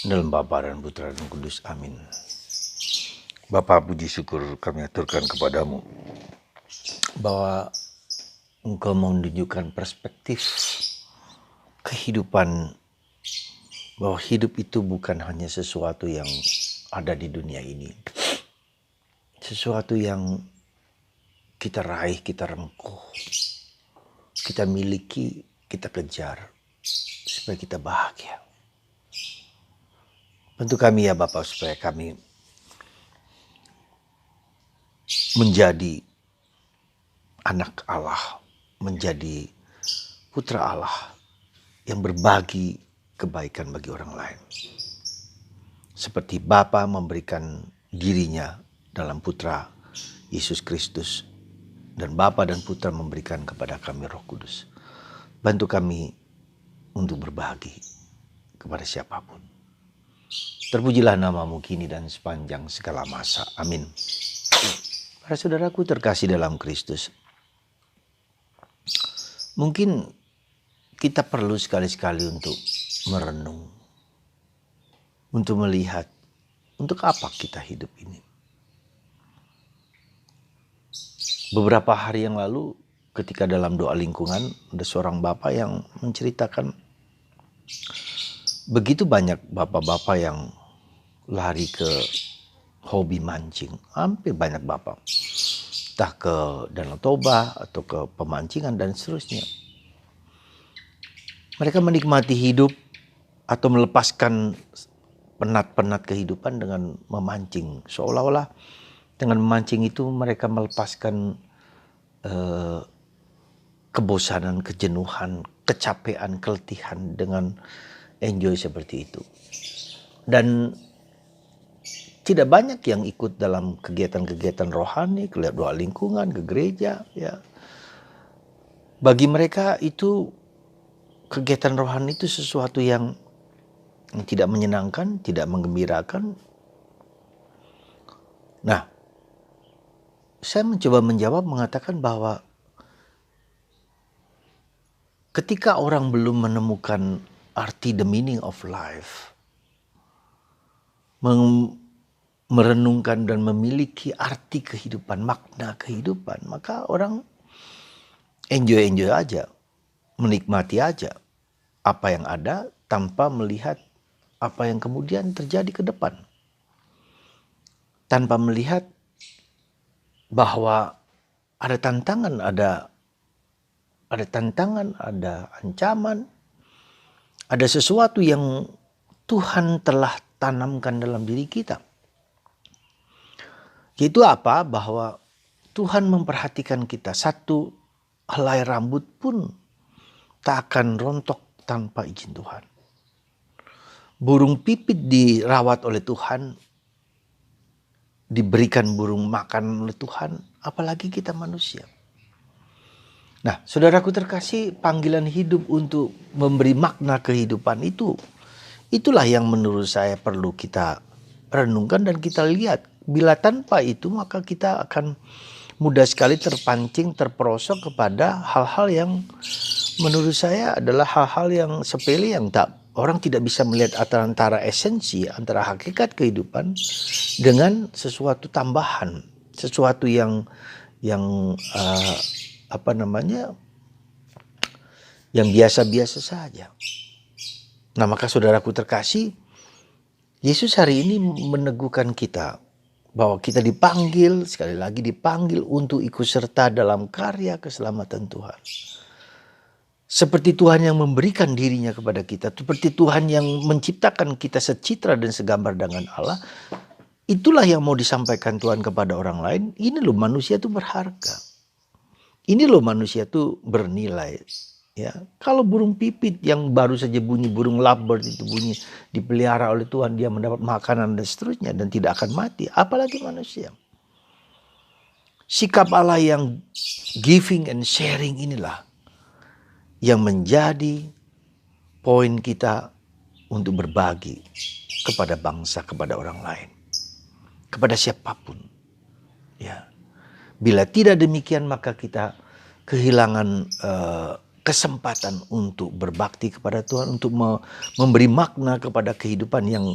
Dalam Bapa dan Putra dan Kudus. Amin. Bapa, puji syukur kami aturkan kepadamu bahwa Engkau menunjukkan perspektif kehidupan, bahwa hidup itu bukan hanya sesuatu yang ada di dunia ini, sesuatu yang kita raih, kita rengkuh, kita miliki, kita kejar supaya kita bahagia. Bantu kami ya Bapak, supaya kami menjadi anak Allah, menjadi putra Allah yang berbagi kebaikan bagi orang lain. Seperti Bapa memberikan dirinya dalam Putra Yesus Kristus, dan Bapa dan Putra memberikan kepada kami Roh Kudus. Bantu kami untuk berbagi kepada siapapun. Terpujilah namamu kini dan sepanjang segala masa. Amin. Para saudaraku terkasih dalam Kristus, mungkin kita perlu sekali-sekali untuk merenung, untuk melihat untuk apa kita hidup ini. Beberapa hari yang lalu ketika dalam doa lingkungan, ada seorang bapak yang menceritakan begitu banyak bapak-bapak yang lari ke hobi mancing. Hampir banyak bapak, entah ke Danau Toba atau ke pemancingan dan seterusnya. Mereka menikmati hidup atau melepaskan penat-penat kehidupan dengan memancing. Seolah-olah dengan memancing itu mereka melepaskan kebosanan, kejenuhan, kecapean, keletihan dengan enjoy seperti itu. Dan tidak banyak yang ikut dalam kegiatan-kegiatan rohani, ke doa lingkungan, ke gereja. Ya. Bagi mereka itu kegiatan rohani itu sesuatu yang tidak menyenangkan, tidak menggembirakan. Nah, saya mencoba menjawab mengatakan bahwa ketika orang belum menemukan arti the meaning of life, merenungkan dan memiliki arti kehidupan, makna kehidupan, maka orang enjoy aja, menikmati aja apa yang ada tanpa melihat apa yang kemudian terjadi ke depan. Tanpa melihat bahwa ada tantangan, ada ancaman, ada sesuatu yang Tuhan telah tanamkan dalam diri kita. Yaitu apa? Bahwa Tuhan memperhatikan kita. Satu helai rambut pun tak akan rontok tanpa izin Tuhan. Burung pipit dirawat oleh Tuhan, diberikan burung makan oleh Tuhan, apalagi kita manusia. Nah, saudaraku terkasih, panggilan hidup untuk memberi makna kehidupan itulah yang menurut saya perlu kita renungkan dan kita lihat. Bila tanpa itu, maka kita akan mudah sekali terpancing, terperosok kepada hal-hal yang menurut saya adalah hal-hal yang sepele, yang orang tidak bisa melihat antara esensi, antara hakikat kehidupan dengan sesuatu tambahan, sesuatu yang yang biasa-biasa saja. Nah, maka saudaraku terkasih, Yesus hari ini meneguhkan kita bahwa kita dipanggil, sekali lagi dipanggil untuk ikut serta dalam karya keselamatan Tuhan. Seperti Tuhan yang memberikan dirinya kepada kita, seperti Tuhan yang menciptakan kita secitra dan segambar dengan Allah, itulah yang mau disampaikan Tuhan kepada orang lain. Ini loh manusia itu berharga. Ini loh manusia itu bernilai. Ya, kalau burung pipit yang baru saja bunyi, burung lovebird itu bunyi, dipelihara oleh Tuhan, dia mendapat makanan dan seterusnya dan tidak akan mati, apalagi manusia. Sikap Allah yang giving and sharing inilah yang menjadi poin kita untuk berbagi kepada bangsa, kepada orang lain, kepada siapapun. Ya, bila tidak demikian maka kita kehilangan kesempatan untuk berbakti kepada Tuhan, untuk memberi makna kepada kehidupan yang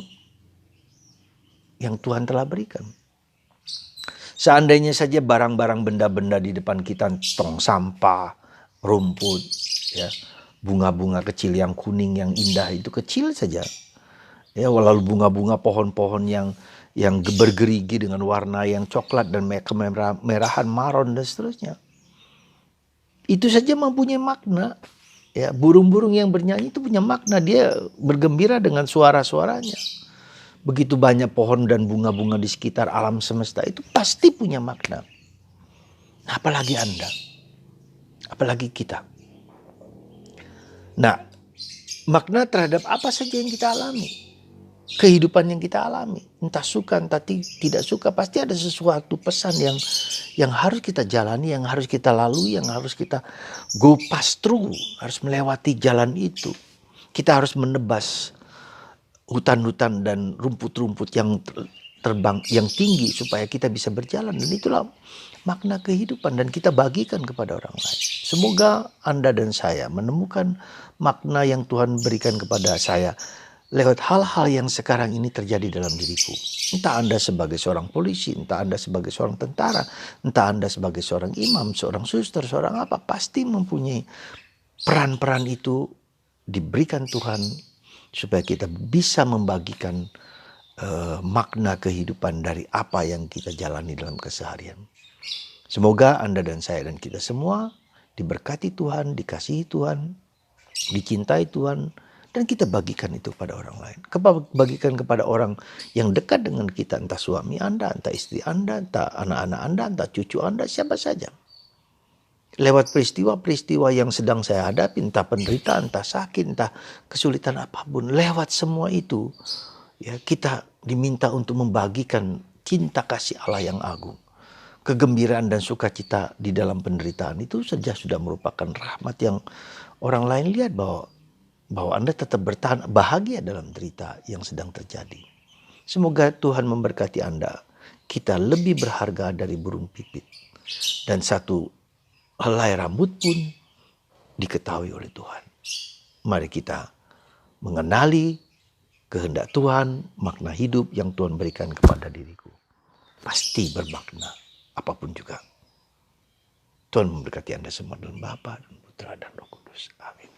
Tuhan telah berikan. Seandainya saja barang-barang benda-benda di depan kita, tong sampah, rumput, ya, bunga-bunga kecil yang kuning yang indah itu kecil saja. Ya, walau bunga-bunga pohon-pohon yang bergerigi dengan warna yang coklat dan kemerahan, maron dan seterusnya. Itu saja mempunyai makna. Ya, burung-burung yang bernyanyi itu punya makna, dia bergembira dengan suara-suaranya. Begitu banyak pohon dan bunga-bunga di sekitar alam semesta itu pasti punya makna. Apalagi Anda, apalagi kita. Nah, makna terhadap apa saja yang kita alami, kehidupan yang kita alami, entah suka entah tidak suka, pasti ada sesuatu pesan yang harus kita jalani, yang harus kita lalui, yang harus kita go pass through, harus melewati jalan itu. Kita harus menebas hutan-hutan dan rumput-rumput yang terbang yang tinggi supaya kita bisa berjalan, dan itulah makna kehidupan, dan kita bagikan kepada orang lain. Semoga Anda dan saya menemukan makna yang Tuhan berikan kepada saya lewat hal-hal yang sekarang ini terjadi dalam diriku. Entah Anda sebagai seorang polisi, entah Anda sebagai seorang tentara, entah Anda sebagai seorang imam, seorang suster, seorang apa, pasti mempunyai peran-peran itu diberikan Tuhan supaya kita bisa membagikan makna kehidupan dari apa yang kita jalani dalam keseharian. Semoga Anda dan saya dan kita semua diberkati Tuhan, dikasihi Tuhan, dicintai Tuhan, dan kita bagikan itu pada orang lain. Bagikan kepada orang yang dekat dengan kita, entah suami Anda, entah istri Anda, entah anak-anak Anda, entah cucu Anda, siapa saja. Lewat peristiwa-peristiwa yang sedang saya hadapi, entah penderitaan, entah sakit, entah kesulitan apapun, lewat semua itu, ya, kita diminta untuk membagikan cinta kasih Allah yang agung. Kegembiraan dan sukacita di dalam penderitaan itu saja sudah merupakan rahmat yang orang lain lihat bahwa Anda tetap bertahan bahagia dalam derita yang sedang terjadi. Semoga Tuhan memberkati Anda. Kita lebih berharga dari burung pipit, dan satu helai rambut pun diketahui oleh Tuhan. Mari kita mengenali kehendak Tuhan, makna hidup yang Tuhan berikan kepada diriku. Pasti bermakna, apapun juga. Tuhan memberkati Anda semua dalam Bapa dan Putra dan Roh Kudus. Amin.